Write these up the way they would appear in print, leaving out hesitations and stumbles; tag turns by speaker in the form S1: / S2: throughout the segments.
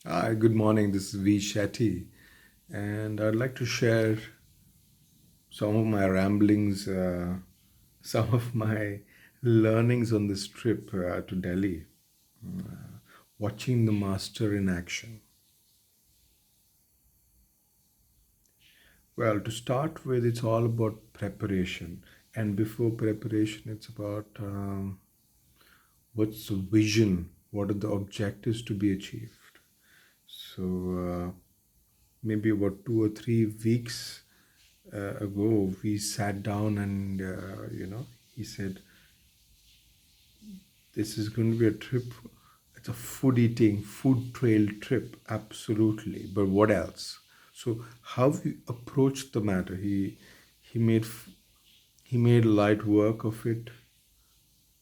S1: Hi, good morning. This is Vshetty, and I'd like to share some of my ramblings, some of my learnings on this trip to Delhi, watching the master in action. Well, to start with, it's all about preparation, and before preparation, it's about what's the vision, what are the objectives to be achieved. So, maybe about 2 or 3 weeks ago, we sat down and, he said, this is going to be a trip. It's a food eating, food trail trip. Absolutely. But what else? So how we approached the matter, he made he made light work of it,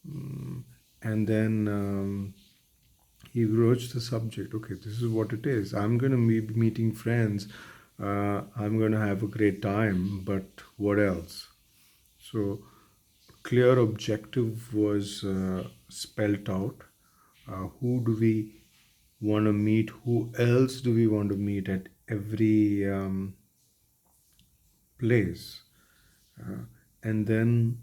S1: and then he broached the subject. Okay, this is what it is. I'm going to be meeting friends. I'm going to have a great time, but what else? So, clear objective was spelt out. Who do we want to meet? Who else do we want to meet at every place? And then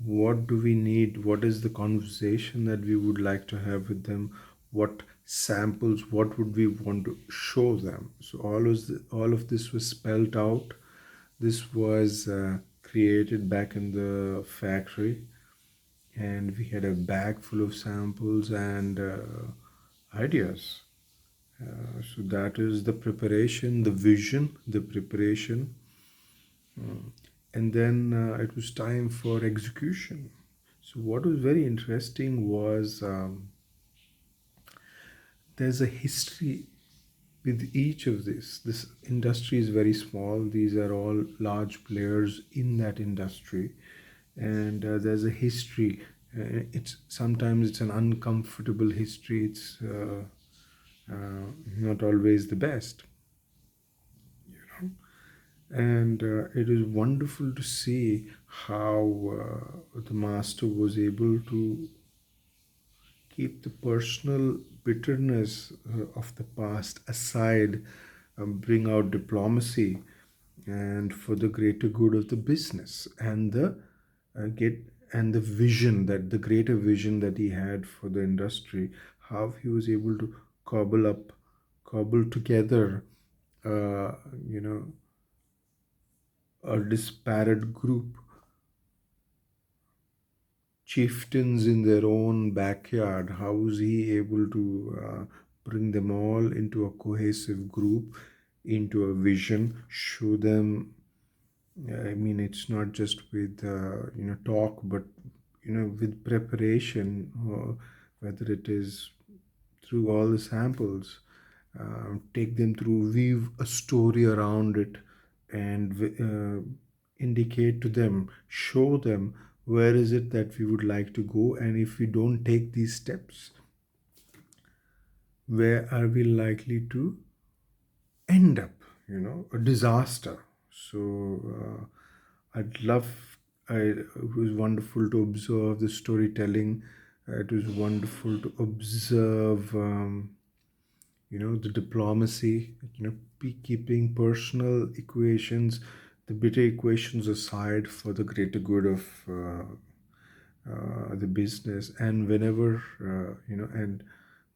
S1: what do we need? What is the conversation that we would like to have with them? What samples? What would we want to show them? So all of this was spelled out. This was created back in the factory, and we had a bag full of samples and ideas. So that is the preparation, the vision, the preparation. And then it was time for execution. So what was very interesting was there's a history with each of this. This industry is very small. These are all large players in that industry, and there's a history. It's sometimes it's an uncomfortable history. It's not always the best, and it is wonderful to see how the master was able to keep the personal bitterness of the past aside, bring out diplomacy, and for the greater good of the business and the get and the vision, that the greater vision that he had for the industry, how he was able to cobble together, uh, you know, a disparate group, chieftains in their own backyard. How was he able to bring them all into a cohesive group, into a vision, show them? I mean, it's not just with talk, but with preparation, whether it is through all the samples, take them through, weave a story around it, and indicate to them, show them where is it that we would like to go, and if we don't take these steps, where are we likely to end up, a disaster. So I'd love it was wonderful to observe the storytelling. It was wonderful to observe the diplomacy, keeping personal equations, the bitter equations aside for the greater good of the business. And whenever and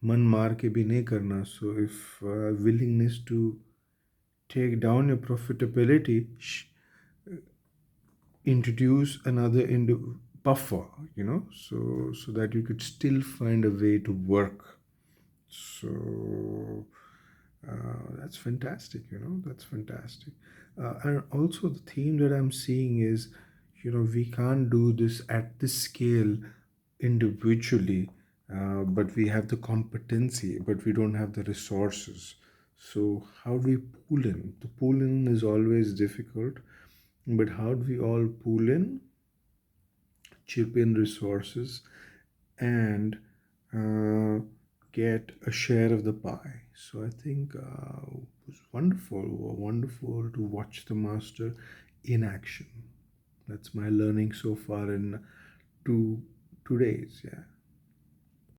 S1: man maar ke bhi nahi karna. So if willingness to take down your profitability, introduce another buffer, so that you could still find a way to work. So that's fantastic, that's fantastic. And also the theme that I'm seeing is, we can't do this at this scale individually, but we have the competency, but we don't have the resources. So how do we pull in? The pull in is always difficult, but how do we all pull in, chip in resources, and uh, get a share of the pie? So I think it was wonderful to watch the master in action. That's my learning so far in two days. Yeah.